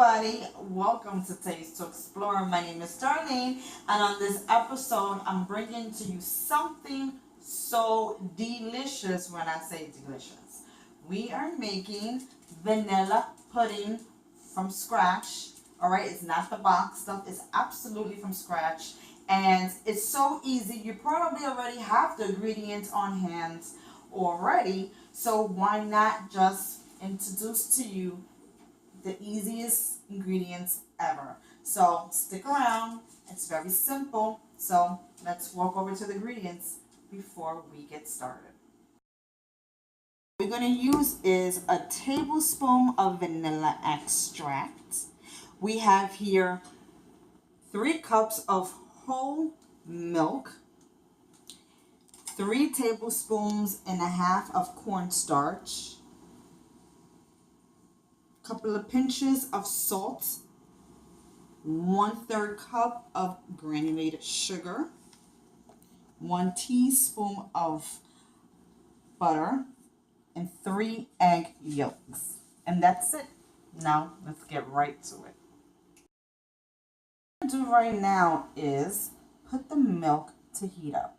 everybody, welcome to Taste to Explore. My name is Darlene, and on this episode I'm bringing to you something so delicious. When I say delicious, we are making vanilla pudding from scratch. All right, it's not the box stuff, it's absolutely from scratch, and it's so easy. You probably already have the ingredients on hand already, so why not just introduce to you the easiest ingredients ever. So stick around. It's very simple. So let's walk over to the ingredients before we get started. What we're going to use is a tablespoon of vanilla extract. We have here 3 cups of whole milk, 3 tablespoons and a half of cornstarch, couple of pinches of salt, 1/3 cup of granulated sugar, 1 teaspoon of butter, and 3 egg yolks. And that's it. Now let's get right to it. What I'm going to do right now is put the milk to heat up.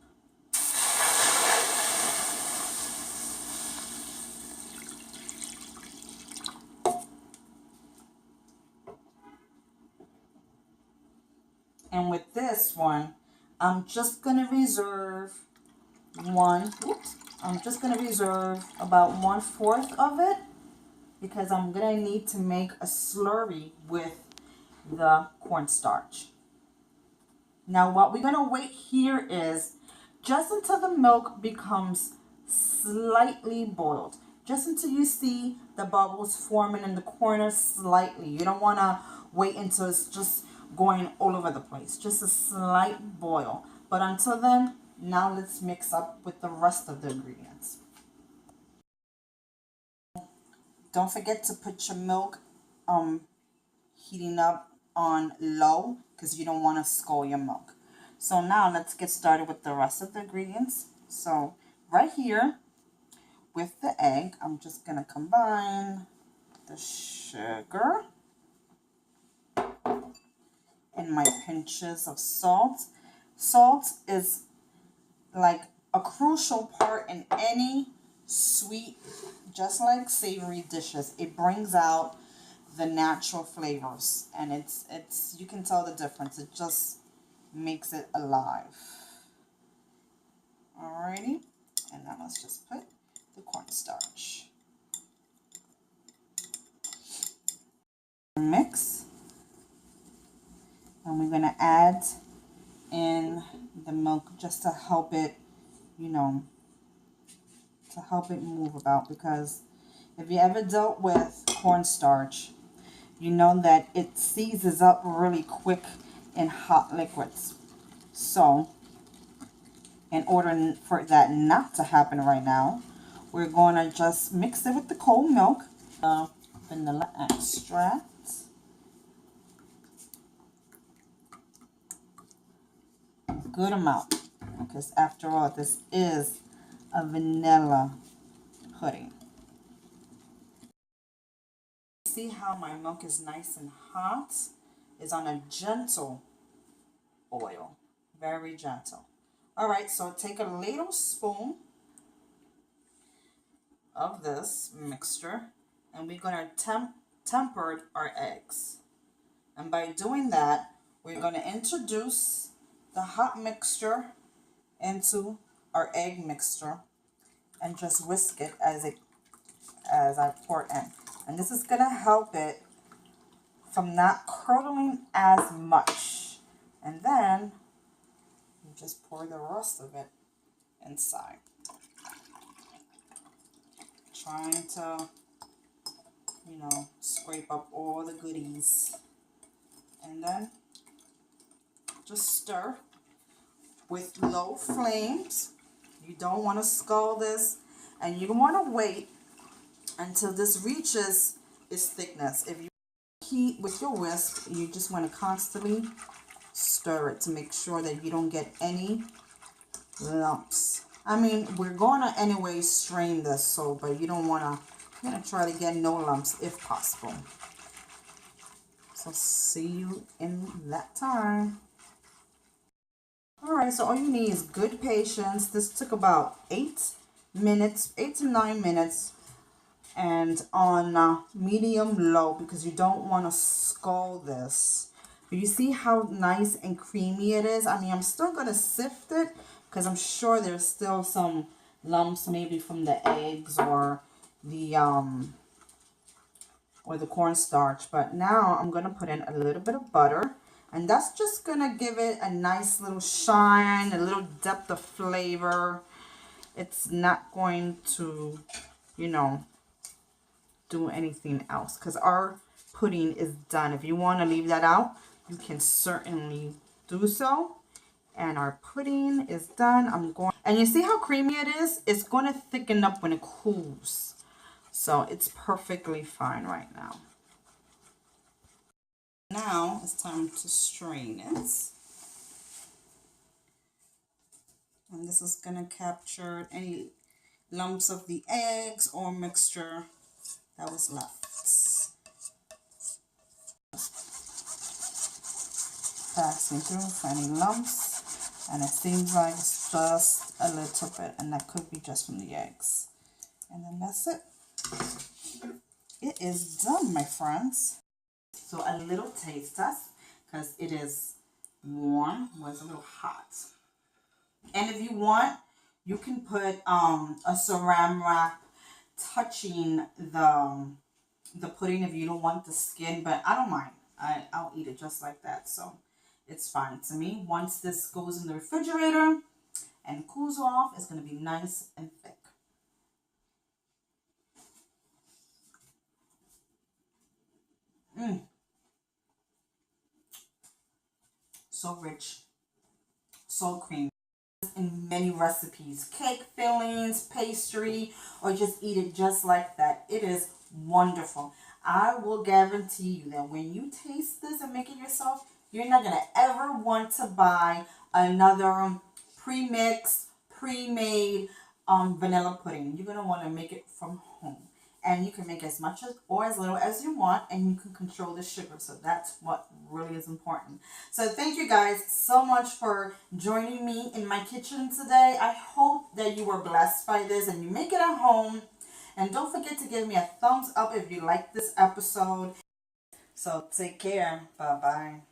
And with this one, I'm just going to reserve about 1/4 of it, because I'm going to need to make a slurry with the cornstarch. Now what we're going to wait here is just until the milk becomes slightly boiled. Just until you see the bubbles forming in the corner slightly. You don't want to wait until it's just going all over the place. Just a slight boil. But until then, now let's mix up with the rest of the ingredients. Don't forget to put your milk heating up on low, because you don't want to scald your milk. So now let's get started with the rest of the ingredients. So right here with the egg, I'm just going to combine the sugar and my pinches of salt. Salt is like a crucial part in any sweet, just like savory dishes. It brings out the natural flavors, and it's you can tell the difference. It just makes it alive. Alrighty, and now let's just put the cornstarch. Mix. And we're going to add in the milk just to help it, to help it move about. Because if you ever dealt with cornstarch, you know that it seizes up really quick in hot liquids. So in order for that not to happen right now, we're going to just mix it with the cold milk, vanilla extract, good amount, because after all, this is a vanilla pudding. See how my milk is nice and hot? It's on a gentle oil, very gentle. All right, so take a ladle spoon of this mixture, and we're going to temper our eggs. And by doing that, we're going to introduce the hot mixture into our egg mixture and just whisk it as I pour it in. And this is going to help it from not curdling as much. And then you just pour the rest of it inside, trying to scrape up all the goodies, and then just stir with low flames. You don't want to scald this, and you want to wait until this reaches its thickness. If you heat with your whisk, you just want to constantly stir it to make sure that you don't get any lumps. I mean, we're going to anyway strain this, so but you don't want to, try to get no lumps if possible. So see you in that time. Alright, so all you need is good patience. This took about 8 minutes, 8 to 9 minutes, and on medium low because you don't want to scald this. But you see how nice and creamy it is? I mean, I'm still going to sift it because I'm sure there's still some lumps maybe from the eggs or the cornstarch. But now I'm going to put in a little bit of butter. And that's just going to give it a nice little shine, a little depth of flavor. It's not going to, you know, do anything else because our pudding is done. If you want to leave that out, you can certainly do so. And our pudding is done. And you see how creamy it is? It's going to thicken up when it cools. So it's perfectly fine right now. Now it's time to strain it. And this is going to capture any lumps of the eggs or mixture that was left. Passing through for any lumps. And it seems like it's just a little bit. And that could be just from the eggs. And then that's it. It is done, my friends. So a little taste test because it is warm. Well, it's a little hot. And if you want, you can put a saran wrap touching the pudding if you don't want the skin, but I don't mind. I'll eat it just like that, so it's fine to me. Once this goes in the refrigerator and cools off, it's going to be nice and thick. So rich, so creamy. In many recipes, cake fillings, pastry, or just eat it just like that. It is wonderful. I will guarantee you that when you taste this and make it yourself, you're not going to ever want to buy another pre-mixed, pre-made vanilla pudding. You're going to want to make it from home. And you can make as much or as little as you want, and you can control the sugar. So that's what really is important. So thank you guys so much for joining me in my kitchen today. I hope that you were blessed by this and you make it at home. And don't forget to give me a thumbs up if you like this episode. So take care. Bye-bye.